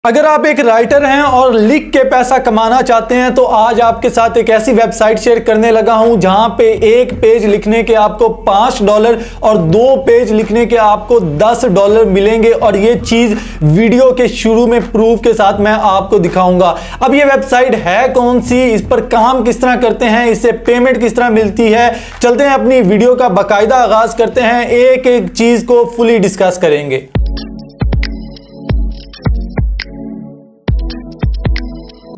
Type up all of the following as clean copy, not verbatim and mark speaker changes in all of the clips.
Speaker 1: अगर आप एक राइटर हैं और लिख के पैसा कमाना चाहते हैं तो आज आपके साथ एक ऐसी वेबसाइट शेयर करने लगा हूं जहां पे एक पेज लिखने के आपको $5 और 2 पेज लिखने के आपको $10 मिलेंगे। और ये चीज वीडियो के शुरू में प्रूफ के साथ मैं आपको दिखाऊंगा। अब ये वेबसाइट है कौन सी, इस पर काम किस तरह करते हैं, इससे पेमेंट किस तरह मिलती है, चलते हैं अपनी वीडियो का बाकायदा आगाज करते हैं, एक एक चीज को फुली डिस्कस करेंगे।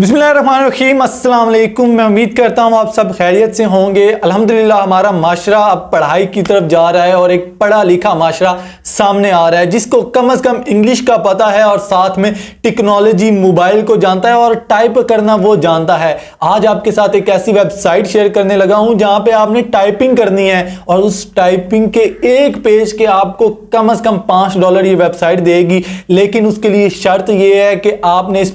Speaker 1: बिस्मिल्लाहिर्रहमानिर्रहीम, अस्सलाम वालेकुम। मैं उम्मीद करता हूँ आप सब खैरियत से होंगे। अल्हम्दुलिल्लाह हमारा माशरा अब पढ़ाई की तरफ जा रहा है और एक पढ़ा लिखा माशरा सामने आ रहा है जिसको कम से कम इंग्लिश का पता है और साथ में टेक्नोलॉजी मोबाइल को जानता है और टाइप करना वो जानता है। आज आपके साथ एक ऐसी वेबसाइट शेयर करने लगा हूँ जहाँ पे आपने टाइपिंग करनी है और उस टाइपिंग के एक पेज के आपको कम से कम $5 ये वेबसाइट देगी। लेकिन उसके लिए शर्त ये है कि आपने इस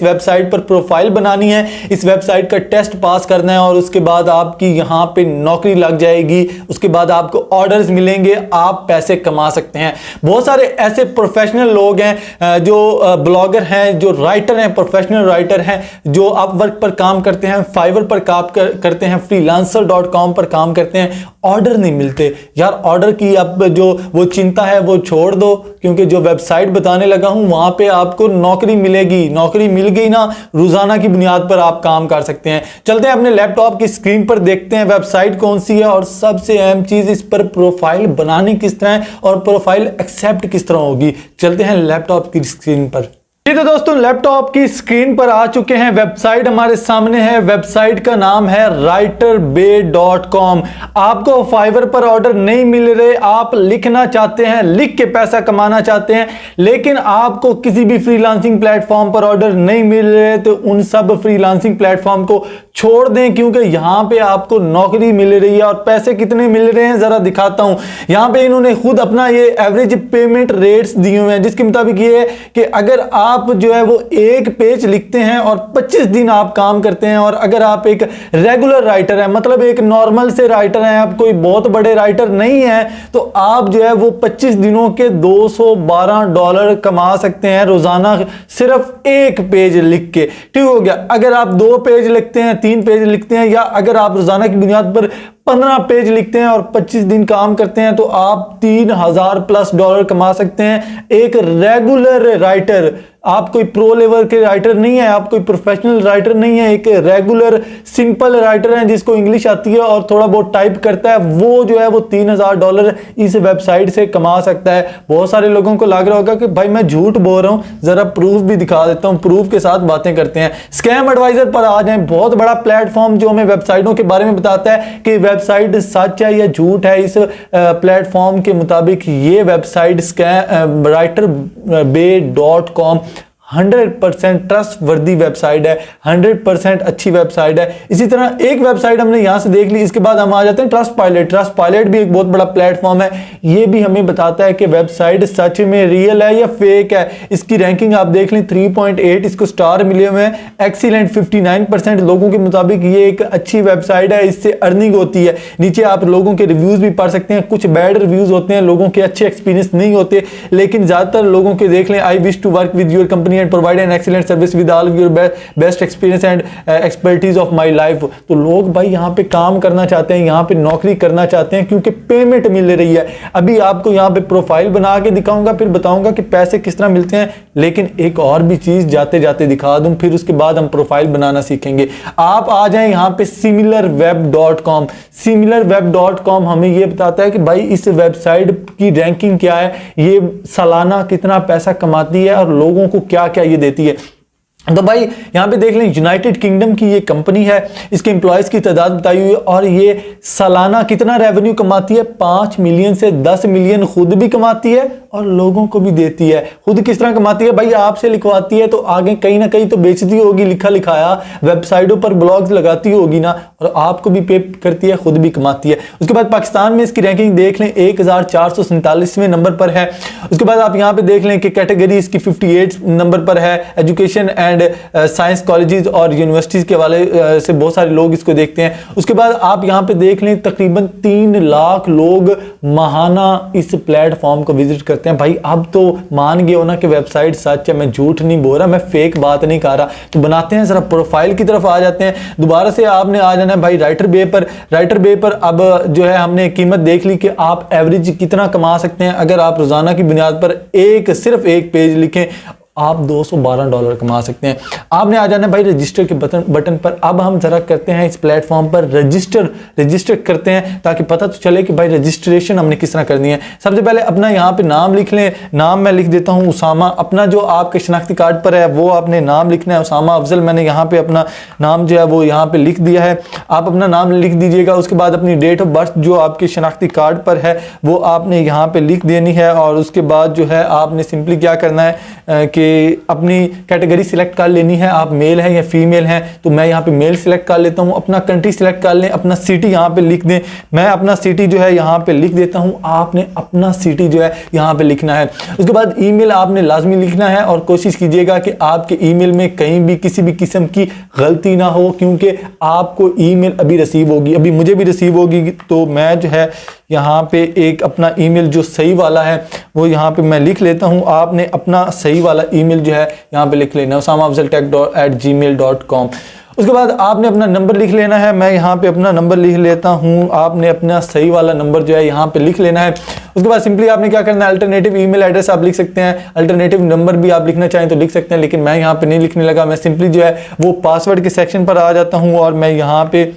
Speaker 1: वेबसाइट पर प्रोफाइल बनानी है, इस वेबसाइट का टेस्ट पास करना है और उसके बाद आपकी यहां पे नौकरी लग जाएगी। उसके बाद आपको ऑर्डर्स मिलेंगे, आप पैसे कमा सकते हैं। बहुत सारे ऐसे प्रोफेशनल लोग हैं जो ब्लॉगर हैं, जो राइटर हैं, प्रोफेशनल राइटर हैं, जो अपवर्क पर काम करते हैं, फाइवर पर काम करते हैं, freelancer.com पर काम करते हैं, ऑर्डर नहीं मिलते। यार ऑर्डर की अब जो वो चिंता है वो छोड़ दो, क्योंकि जो वेबसाइट बताने लगा हूं वहां पे आपको नौकरी मिलेगी। नौकरी मिल गई ना, रोजाना की बुनियाद पर आप काम कर सकते हैं। चलते हैं अपने लैपटॉप की स्क्रीन पर, देखते हैं वेबसाइट कौन सी है और सबसे अहम चीज इस पर प्रोफाइल बनानी किस तरह है और प्रोफाइल एक्सेप्ट किस तरह होगी। चलते हैं लैपटॉप की स्क्रीन पर। तो दोस्तों लैपटॉप की स्क्रीन पर आ चुके हैं, वेबसाइट हमारे सामने है। वेबसाइट का नाम है writerbay.com। आपको फाइवर पर ऑर्डर नहीं मिल रहे, आप लिखना चाहते हैं, लिख के पैसा कमाना चाहते हैं, लेकिन आपको किसी भी फ्रीलांसिंग प्लेटफॉर्म पर ऑर्डर नहीं मिल रहे, तो उन सब फ्रीलांसिंग प्लेटफॉर्म को छोड़ दें, क्योंकि यहां पे आपको नौकरी मिल रही है। और पैसे कितने मिल रहे हैं जरा दिखाता हूं। यहां पे इन्होंने खुद अपना ये एवरेज पेमेंट रेट्स दिए हुए हैं, जिसके मुताबिक ये है कि अगर आप जो है वो एक पेज लिखते हैं और 25 दिन आप काम करते हैं, और अगर आप एक रेगुलर राइटर है, मतलब एक नॉर्मल से राइटर हैं, आप कोई बहुत बड़े राइटर नहीं है, तो आप जो है वो 25 दिनों के $212 कमा सकते हैं रोजाना, सिर्फ एक पेज लिख के। ठीक हो गया। अगर आप 2 पेज लिखते हैं, 3 पेज लिखते हैं, या अगर आप रोजाना की बुनियाद पर 15 पेज लिखते हैं और 25 दिन काम करते हैं, तो आप $3000+ कमा सकते हैं। एक रेगुलर राइटर, आप कोई प्रो लेवल के राइटर नहीं है, आप कोई प्रोफेशनल राइटर नहीं है, एक रेगुलर सिंपल राइटर है जिसको इंग्लिश आती है और थोड़ा बहुत टाइप करता है, वो जो है वो $3000 इस वेबसाइट से कमा सकता है। बहुत सारे लोगों को लग रहा होगा कि भाई मैं झूठ बोल रहा हूं, जरा प्रूफ भी दिखा देता हूं। प्रूफ के साथ बातें करते हैं। स्कैम एडवाइजर पर आ जाएं, बहुत बड़ा प्लेटफॉर्म जो हमें वेबसाइटों के बारे में बताता है कि वेबसाइट सच है या झूठ है। इस प्लेटफॉर्म के मुताबिक ये वेबसाइट writerbay.com 100% ट्रस्ट वर्दी वेबसाइट है, 100% अच्छी वेबसाइट है। इसी तरह एक वेबसाइट हमने यहां से देख ली, इसके बाद हम आ जाते हैं ट्रस्ट पायलट। ट्रस्ट पायलट भी एक बहुत बड़ा प्लेटफॉर्म है, ये भी हमें बताता है कि वेबसाइट सच में रियल है या फेक है। इसकी रैंकिंग आप देख लें, 3.8 इसको स्टार मिले हुए हैं। एक्सीलेंट 59% लोगों के मुताबिक ये एक अच्छी वेबसाइट है, इससे अर्निंग होती है। नीचे आप लोगों के रिव्यूज भी पढ़ सकते हैं, कुछ बैड रिव्यूज होते हैं, लोगों के अच्छे एक्सपीरियंस नहीं होते, लेकिन ज्यादातर लोगों के देख लें, I wish to work with your company and provide an excellent service with all of your best experience and expertise of my life। तो लोग भाई यहाँ पे काम करना चाहते हैं, यहाँ पे नौकरी करना चाहते हैं, क्योंकि पेमेंट मिल रही है। अभी आपको यहाँ पे प्रोफाइल बना के दिखाऊंगा, फिर बताऊंगा कि पैसे किस तरह मिलते हैं। लेकिन एक और भी चीज जाते जाते दिखा दूं, फिर उसके बाद हम प्रोफाइल बनाना सीखेंगे। आप आ जाएं यहाँ पे similarweb.com। similarweb.com हमें ये बताता है कि भाई इस वेबसाइट की रैंकिंग क्या है, ये सालाना कितना पैसा कमाती है और लोगों को क्या क्या ये देती है। तो भाई यहां पे देख लें, यूनाइटेड किंगडम की ये कंपनी है, इसके एम्प्लॉयज की तादाद बताई हुई है और ये सालाना कितना रेवेन्यू कमाती है, 5 मिलियन से 10 मिलियन खुद भी कमाती है और लोगों को भी देती है। खुद किस तरह कमाती है भाई, आपसे लिखवाती है तो आगे कहीं ना कहीं तो बेचती होगी, लिखा लिखाया वेबसाइटों पर ब्लॉग्स लगाती होगी ना, और आपको भी पे करती है, खुद भी कमाती है। उसके बाद पाकिस्तान में इसकी रैंकिंग देख लें, 1447वें नंबर पर है। उसके बाद आप यहाँ पे देख लें कि कैटेगरी इसकी 58 नंबर पर है। एजुकेशन एंड साइंस कॉलेजेस और यूनिवर्सिटीज के वाले से बहुत सारे लोग इसको देखते हैं। उसके बाद आप यहाँ पे देख लें, तकरीबन 3 लाख लोग माहाना इस प्लेटफॉर्म को विजिट करते करते हैं। भाई अब तो मान गए हो ना कि वेबसाइट सच है, मैं झूठ नहीं बोल रहा, मैं फेक बात नहीं कर रहा। तो बनाते हैं, जरा प्रोफाइल की तरफ आ जाते हैं। दोबारा से आपने आ जाना है भाई राइटर बे पर। राइटर बे पर अब जो है हमने कीमत देख ली कि आप एवरेज कितना कमा सकते हैं। अगर आप रोजाना की बुनियाद पर सिर्फ एक पेज लिखें, आप $212 कमा सकते हैं। आपने आ जाना भाई रजिस्टर के बटन पर। अब हम जरा करते हैं इस प्लेटफॉर्म पर रजिस्टर करते हैं ताकि पता तो चले कि भाई रजिस्ट्रेशन हमने किस तरह करनी है। सबसे पहले अपना यहाँ पे नाम लिख लें। नाम मैं लिख देता हूँ उसामा। अपना जो आपके शनाख्ती कार्ड पर है वो आपने नाम लिखना है उसामा अफजल। मैंने यहाँ पे अपना नाम जो है वो यहाँ पे लिख दिया है। आप अपना नाम लिख दीजिएगा। उसके बाद अपनी डेट ऑफ बर्थ जो आपके शनाख्ती कार्ड पर है वो आपने यहाँ पे लिख देनी है। और उसके बाद जो है आपने सिंपली क्या करना है कि अपनी कैटेगरी सिलेक्ट कर लेनी है। आप मेल हैं या फीमेल हैं, तो मैं यहाँ पे मेल सिलेक्ट कर लेता हूँ। अपना कंट्री सिलेक्ट कर लें। अपना सिटी यहाँ पे लिख दें। मैं अपना सिटी जो है यहाँ पे लिख देता हूँ। आपने अपना सिटी जो है यहाँ पे लिखना है। उसके बाद ईमेल आपने लाजमी लिखना है और कोशिश कीजिएगा कि आपके ईमेल में कहीं भी किसी भी किस्म की गलती ना हो, क्योंकि आपको ईमेल अभी रिसीव होगी, अभी मुझे भी रिसीव होगी। तो मैं जो है यहाँ पे एक अपना ईमेल जो सही वाला है वो यहाँ पे मैं लिख लेता हूँ। आपने अपना सही वाला ईमेल जो है यहाँ पे लिख लेना usamaafzaltech@gmail.com। उसके बाद आपने अपना नंबर लिख लेना है। मैं यहाँ पे अपना नंबर लिख लेता हूँ। आपने अपना सही वाला नंबर जो है यहाँ पे लिख लेना है। उसके बाद सिंपली आपने क्या करना है, अल्टरनेटिव ईमेल एड्रेस आप लिख सकते हैं, अल्टरनेटिव नंबर भी आप लिखना चाहें तो लिख सकते हैं, लेकिन मैं यहाँ पे नहीं लिखने लगा। मैं सिंपली जो है वो पासवर्ड के सेक्शन पर आ जाता हूँ और मैं यहाँ पे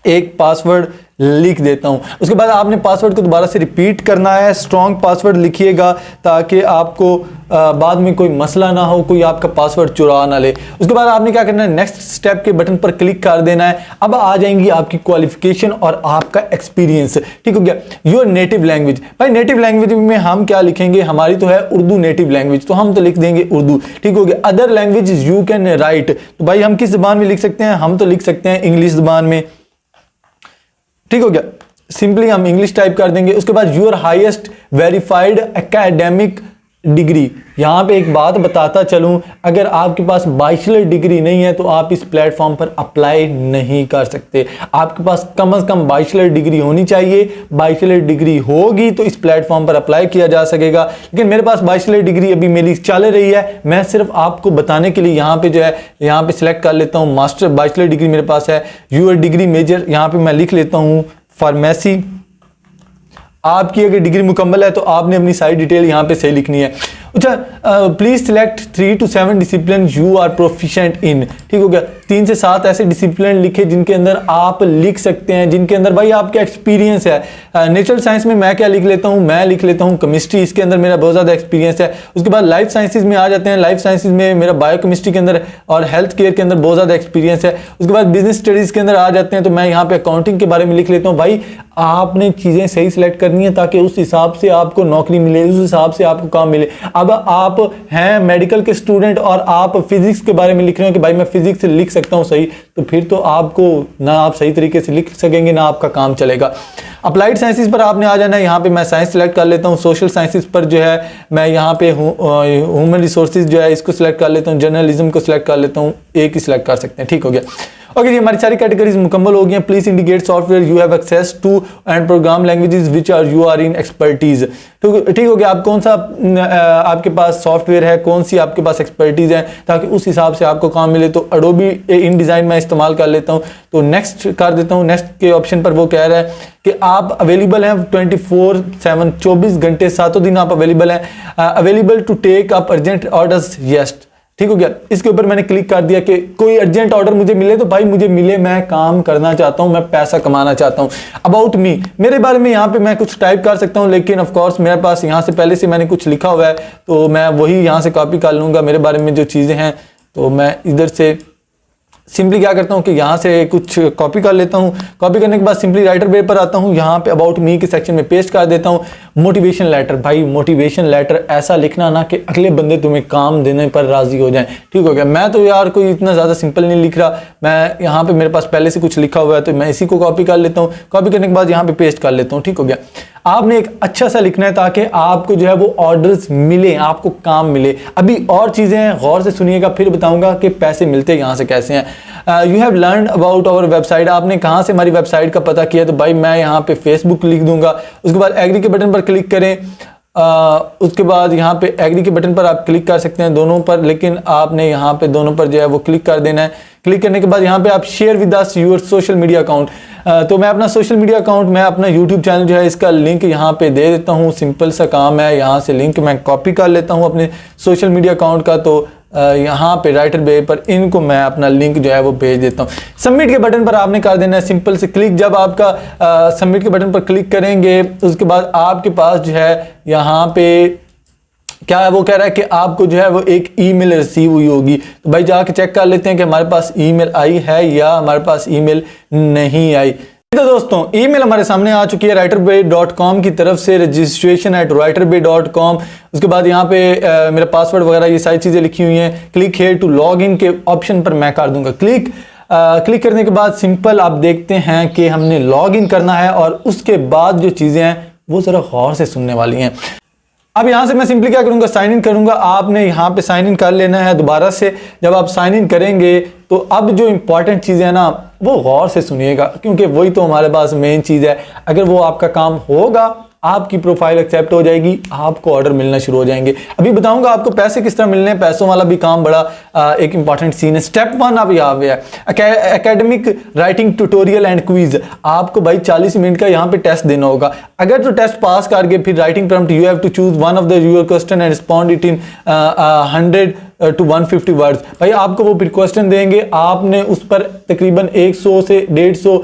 Speaker 1: एक पासवर्ड लिख देता हूं। उसके बाद आपने पासवर्ड को दोबारा से रिपीट करना है। स्ट्रॉन्ग पासवर्ड लिखिएगा ताकि आपको बाद में कोई मसला ना हो, कोई आपका पासवर्ड चुरा ना ले। उसके बाद आपने क्या करना है, नेक्स्ट स्टेप के बटन पर क्लिक कर देना है। अब आ जाएंगी आपकी क्वालिफिकेशन और आपका एक्सपीरियंस। ठीक हो गया। Your native language. भाई नेटिव लैंग्वेज में हम क्या लिखेंगे, हमारी तो है उर्दू नेटिव लैंग्वेज, तो हम तो लिख देंगे उर्दू। ठीक हो गया। Other language you can write. तो भाई हम किस जबान में लिख सकते हैं, हम तो लिख सकते हैं इंग्लिश जबान में। ठीक हो गया। सिंपली हम इंग्लिश टाइप कर देंगे। उसके बाद your highest verified academic degree. यहां पे एक बात बताता चलूं, अगर आपके पास बैचलर डिग्री नहीं है तो आप इस प्लेटफॉर्म पर अप्लाई नहीं कर सकते। आपके पास कम से कम बैचलर डिग्री होनी चाहिए। बैचलर डिग्री होगी तो इस प्लेटफॉर्म पर अप्लाई किया जा सकेगा। लेकिन मेरे पास बैचलर डिग्री अभी मेरी चल रही है। मैं सिर्फ आपको बताने के लिए यहाँ पे जो है यहाँ पे सिलेक्ट कर लेता हूँ मास्टर बैचलर डिग्री मेरे पास है। यूर डिग्री मेजर यहाँ पे मैं लिख लेता हूँ फार्मेसी। आपकी अगर डिग्री मुकम्मल है तो आपने अपनी सारी डिटेल यहाँ पे सही लिखनी है। अच्छा, please select 3 to 7 discipline you are proficient in. ठीक हो गया। 3 से 7 ऐसे डिसिप्लिन लिखे जिनके अंदर आप लिख सकते हैं, जिनके अंदर भाई आपका एक्सपीरियंस है। नेचुरल साइंस में मैं क्या लिख लेता हूँ, मैं लिख लेता हूँ केमिस्ट्री, इसके अंदर मेरा बहुत ज़्यादा एक्सपीरियंस है। उसके बाद लाइफ साइंसेज में आ जाते हैं। लाइफ साइंसेज में मेरा बायोकेमिस्ट्री के अंदर और हेल्थ केयर के अंदर बहुत ज़्यादा एक्सपीरियंस है। उसके बाद बिजनेस स्टडीज़ के अंदर आ जाते हैं तो मैं यहाँ पे अकाउंटिंग के बारे में लिख लेता हूँ। भाई आपने चीज़ें सही सिलेक्ट करनी है ताकि उस हिसाब से आपको नौकरी मिले, उस हिसाब से आपको काम मिले। अब आप हैं मेडिकल के स्टूडेंट और आप फिजिक्स के बारे में लिख रहे हो कि भाई मैं फिजिक्स लिख सकता हूं सही, तो फिर तो आपको ना आप सही तरीके से लिख सकेंगे ना आपका काम चलेगा। अप्लाइड साइंसेस पर आपने आ जाना है। यहाँ पे मैं साइंस सिलेक्ट कर लेता हूँ। सोशल साइंसेस पर जो है मैं यहाँ पे ह्यूमन रिसोर्सेज जो है इसको सिलेक्ट कर लेता हूँ। जर्नलिज्म को सिलेक्ट कर लेता हूँ। एक ही सिलेक्ट कर सकते हैं। ठीक हो गया। ओके जी, हमारी सारी कैटेगरीज मुकम्मल हो गई हैं। Please indicate software you have access to and program languages which are you are in expertise. ठीक हो गया। आप कौन सा आपके पास सॉफ्टवेयर है, कौन सी आपके पास एक्सपर्टीज है, ताकि उस हिसाब से आपको काम मिले। तो एडोबी इन डिज़ाइन मैं इस्तेमाल कर लेता हूँ। तो नेक्स्ट कर देता हूँ। नेक्स्ट के ऑप्शन पर वो कह रहा है कि आप अवेलेबल हैं 24/7, 24 घंटे 7 दिन आप अवेलेबल हैं। Available to take up urgent orders, yes. ठीक हो गया। इसके ऊपर मैंने क्लिक कर दिया कि कोई अर्जेंट ऑर्डर मुझे मिले तो भाई मुझे मिले, मैं काम करना चाहता हूं, मैं पैसा कमाना चाहता हूं। अबाउट मी, मेरे बारे में यहाँ पे मैं कुछ टाइप कर सकता हूं, लेकिन ऑफ कोर्स मेरे पास यहाँ से पहले से मैंने कुछ लिखा हुआ है तो मैं वही यहाँ से कॉपी कर लूंगा। मेरे बारे में जो चीज़ें हैं तो मैं इधर से सिंपली क्या करता हूँ कि यहाँ से कुछ कॉपी कर लेता हूँ। कॉपी करने के बाद सिंपली राइटर बे पर आता हूँ। यहाँ पे अबाउट मी के सेक्शन में पेस्ट कर देता हूँ मोटिवेशन लेटर। भाई मोटिवेशन लेटर ऐसा लिखना ना कि अगले बंदे तुम्हें काम देने पर राजी हो जाएं। ठीक हो गया। मैं तो यार कोई इतना ज़्यादा सिंपल नहीं लिख रहा, मैं यहाँ पे मेरे पास पहले से कुछ लिखा हुआ है तो मैं इसी को कॉपी कर लेता हूँ। कॉपी करने के बाद यहाँ पे पेस्ट कर लेता हूँ। ठीक हो गया। आपने एक अच्छा सा लिखना है ताकि आपको जो है वो ऑर्डर्स मिले, आपको काम मिले। अभी और चीज़ें हैं, गौर से सुनिएगा, फिर बताऊंगा कि पैसे मिलते यहाँ से कैसे हैं। You have learn about our website. आपने कहाँ से हमारी वेबसाइट का पता किया, तो भाई मैं यहाँ पे फेसबुक लिख दूंगा। उसके बाद एग्री के बटन पर क्लिक करें। उसके बाद यहाँ पे एग्री के बटन पर आप क्लिक कर सकते हैं दोनों पर, लेकिन आपने यहाँ पे दोनों पर जो है वो क्लिक कर देना है। क्लिक करने के बाद यहाँ पे आप share with us your social media account, तो मैं अपना सोशल मीडिया अकाउंट, मैं अपना यूट्यूब चैनल जो है इसका लिंक यहाँ पे दे देता हूँ। सिंपल सा काम है, यहाँ से लिंक मैं कॉपी कर लेता हूँ अपने सोशल मीडिया अकाउंट का, तो यहाँ पे राइटर बे पर इनको मैं अपना लिंक जो है वो भेज देता हूँ। सबमिट के बटन पर आपने कर देना है सिंपल से क्लिक। जब आपका सबमिट के बटन पर क्लिक करेंगे उसके बाद आपके पास जो है यहाँ पे क्या है, वो कह रहा है कि आपको जो है वो एक ईमेल रिसीव हुई होगी। तो भाई जाके चेक कर लेते हैं कि हमारे पास ईमेल आई है या हमारे पास ईमेल नहीं आई। तो दोस्तों ईमेल हमारे सामने आ चुकी है writerbay.com की तरफ से, registration@writerbay.com। उसके बाद यहाँ पे मेरा पासवर्ड वगैरह ये सारी चीज़ें लिखी हुई हैं। Click here to log in के ऑप्शन पर मैं कर दूंगा क्लिक। क्लिक करने के बाद सिंपल आप देखते हैं कि हमने लॉग इन करना है और उसके बाद जो चीज़ें हैं वो ज़रा गौर से सुनने वाली हैं। अब यहाँ से मैं सिंपली क्या करूँगा, साइन इन करूँगा। आपने यहाँ पे साइन इन कर लेना है दोबारा से। जब आप साइन इन करेंगे तो अब जो इंपॉर्टेंट चीज़ें हैं ना वो गौर से सुनिएगा, क्योंकि वही तो हमारे पास मेन चीज़ है। अगर वो आपका काम होगा आपकी प्रोफाइल एक्सेप्ट हो जाएगी, आपको ऑर्डर मिलना शुरू हो जाएंगे। अभी बताऊंगा आपको पैसे किस तरह मिलने हैं, पैसों वाला भी काम बड़ा एक इंपॉर्टेंट सीन है। स्टेप 1 अब यहाँ पे है academic writing tutorial and quiz. आपको भाई 40 मिनट का यहाँ पे टेस्ट देना होगा। अगर तो टेस्ट पास करके फिर writing prompt you have to choose one of the your question and respond it in 100 to 150 words. भाई आपको वो फिर क्वेश्चन देंगे, आपने उस पर तकरीबन 100 से 150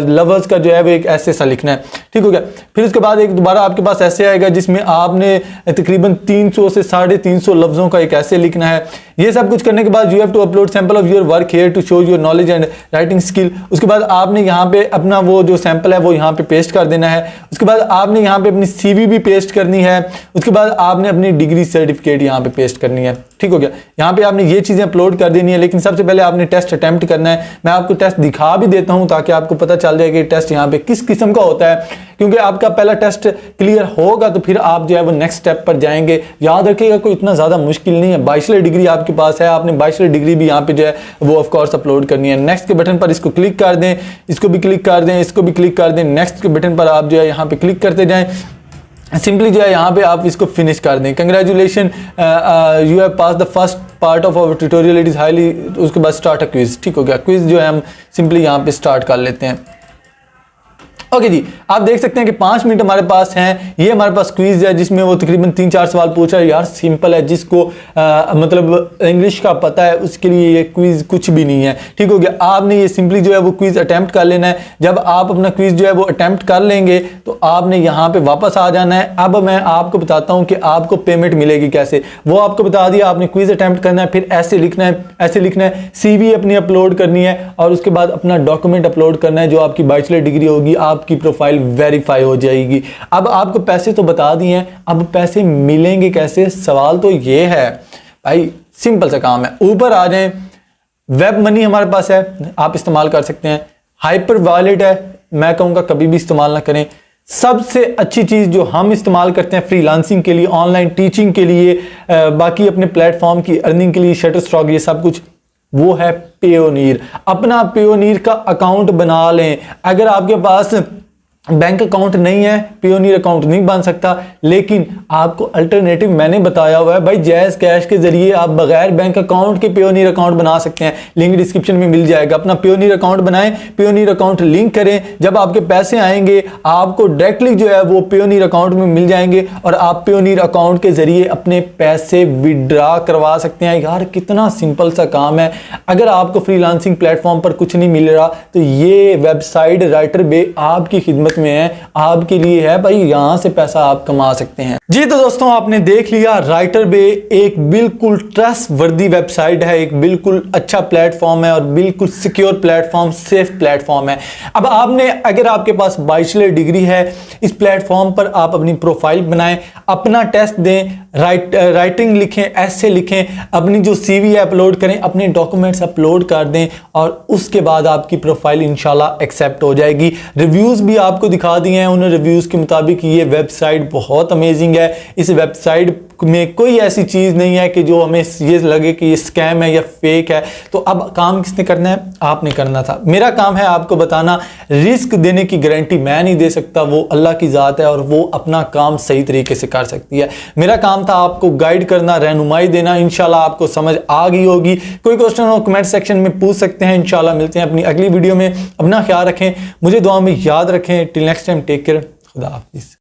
Speaker 1: लफ्ज़ का जो है वो एक ऐसे सा लिखना है। ठीक हो गया। फिर उसके बाद एक दोबारा आपके पास ऐसे आएगा जिसमें आपने तकरीबन 300 से 350 लफ्ज़ों का एक ऐसे लिखना है। ये सब कुछ करने के बाद you have to upload sample of your work here to show your knowledge and writing skill. उसके बाद आपने यहाँ पे अपना वो जो सैंपल है वो यहाँ पे पेस्ट कर देना है। उसके बाद आपने यहाँ पे अपनी CV भी पेस्ट करनी है। उसके बाद आपने अपनी डिग्री सर्टिफिकेट यहाँ पे पेस्ट करनी है। ठीक हो गया। यहाँ पे आपने ये चीज़ें अपलोड कर देनी है, लेकिन सबसे पहले आपने टेस्ट अटेम्प्ट करना है। मैं आपको टेस्ट दिखा भी देता हूँ ताकि आपको पता चल जाए कि टेस्ट यहाँ पे किस किस्म का होता है, क्योंकि आपका पहला टेस्ट क्लियर होगा तो फिर आप जो है वो नेक्स्ट स्टेप पर जाएंगे। याद रखिएगा कोई इतना ज़्यादा मुश्किल नहीं है। बैचलर डिग्री आपके पास है, आपने बैचलर डिग्री भी यहाँ पे जो है वो ऑफ कोर्स अपलोड करनी है। नेक्स्ट के बटन पर इसको क्लिक कर दें, इसको भी क्लिक कर दें, इसको भी क्लिक कर दें। नेक्स्ट के बटन पर आप जो है यहाँ पे क्लिक करते जाएं। सिंपली जो है यहाँ पे आप इसको फिनिश कर दें। Congratulation you have pass the first part of our tutorial, it is highly. उसके बाद स्टार्ट अ क्विज। ठीक हो गया। क्विज जो है हम सिंपली यहाँ पे स्टार्ट कर लेते हैं। ओके जी, आप देख सकते हैं कि 5 मिनट हमारे पास हैं। ये हमारे पास क्विज है जिसमें वो तकरीबन 3-4 सवाल पूछ रहा है। यार सिंपल है, जिसको मतलब इंग्लिश का पता है उसके लिए ये क्विज कुछ भी नहीं है। ठीक हो गया। आपने ये सिंपली जो है वो क्विज अटेम्प्ट कर लेना है। जब आप अपना क्विज जो है वो अटेम्प्ट कर लेंगे तो आपने यहाँ पे वापस आ जाना है। अब मैं आपको बताता हूँ कि आपको पेमेंट मिलेगी कैसे, वो आपको बता दिया। आपने क्विज अटेम्प्ट करना है, फिर ऐसे लिखना है, ऐसे लिखना है। CV अपनी अपलोड करनी है और उसके बाद अपना डॉक्यूमेंट अपलोड करना है जो आपकी बैचलर डिग्री होगी। आपकी प्रोफाइल वेरीफाई हो जाएगी। अब आपको पैसे तो बता दिए हैं, अब पैसे मिलेंगे कैसे, सवाल तो ये है भाई। सिंपल सा काम है, ऊपर आ जाएं। वेब मनी हमारे पास है, आप इस्तेमाल कर सकते हैं। हाइपर वॉलेट है, मैं कहूँगा कभी भी इस्तेमाल ना करें। सबसे अच्छी चीज़ जो हम इस्तेमाल करते हैं फ्रीलांसिंग के लिए, ऑनलाइन टीचिंग के लिए, बाकी अपने प्लेटफॉर्म की अर्निंग के लिए, शटरस्टॉक, ये सब कुछ, वो है पेयोनीर। अपना पेयोनीर का अकाउंट बना लें। अगर आपके पास बैंक अकाउंट नहीं है, पेयोनीर अकाउंट नहीं बन सकता, लेकिन आपको अल्टरनेटिव मैंने बताया हुआ है भाई। जैज़ कैश के जरिए आप बगैर बैंक अकाउंट के पेयोनीर अकाउंट बना सकते हैं। लिंक डिस्क्रिप्शन में मिल जाएगा। अपना पेयोनीर अकाउंट बनाएं, पेयोनीर अकाउंट लिंक करें। जब आपके पैसे आएंगे आपको डायरेक्टली जो है वो पेयोनीर अकाउंट में मिल जाएंगे और आप पेयोनीर अकाउंट के जरिए अपने पैसे विड्रॉ करवा सकते हैं। यार कितना सिंपल सा काम है। अगर आपको फ्रीलांसिंग प्लेटफॉर्म पर कुछ नहीं मिल रहा तो ये वेबसाइट राइटर बे आपकी खिदमत में है, आपके लिए है भाई। यहां से पैसा आप कमा सकते हैं जी। तो दोस्तों आपने देख लिया, राइटर बे एक बिल्कुल ट्रस्ट वर्दी वेबसाइट है, एक बिल्कुल अच्छा प्लेटफॉर्म है और बिल्कुल सिक्योर प्लेटफॉर्म, सेफ प्लेटफॉर्म है। अब आपने, अगर आपके पास बैचलर डिग्री है, इस प्लेटफॉर्म पर आप अपनी प्रोफाइल बनाएं, अपना टेस्ट दें, राइटिंग लिखें, ऐसे लिखें, अपनी जो CV है अपलोड करें, अपने डॉक्यूमेंट्स अपलोड कर दें और उसके बाद आपकी प्रोफाइल इंशाल्लाह एक्सेप्ट हो जाएगी। रिव्यूज भी आपको दिखा दिए हैं, उन रिव्यूज के मुताबिक ये वेबसाइट बहुत अमेजिंग है। इस वेबसाइट में कोई ऐसी चीज़ नहीं है कि जो हमें ये लगे कि ये स्कैम है या फेक है। तो अब काम किसने करना है? आपने करना था। मेरा काम है आपको बताना, रिस्क देने की गारंटी मैं नहीं दे सकता, वो अल्लाह की ज़ात है और वो अपना काम सही तरीके से कर सकती है। मेरा काम था आपको गाइड करना, रहनुमाई देना। इंशाल्लाह आपको समझ आ गई होगी। कोई क्वेश्चन हो कमेंट सेक्शन में पूछ सकते हैं। इंशाल्लाह मिलते हैं अपनी अगली वीडियो में। अपना ख्याल रखें, मुझे दुआ में याद रखें। Till next time, take care, खुदा हाफिज़।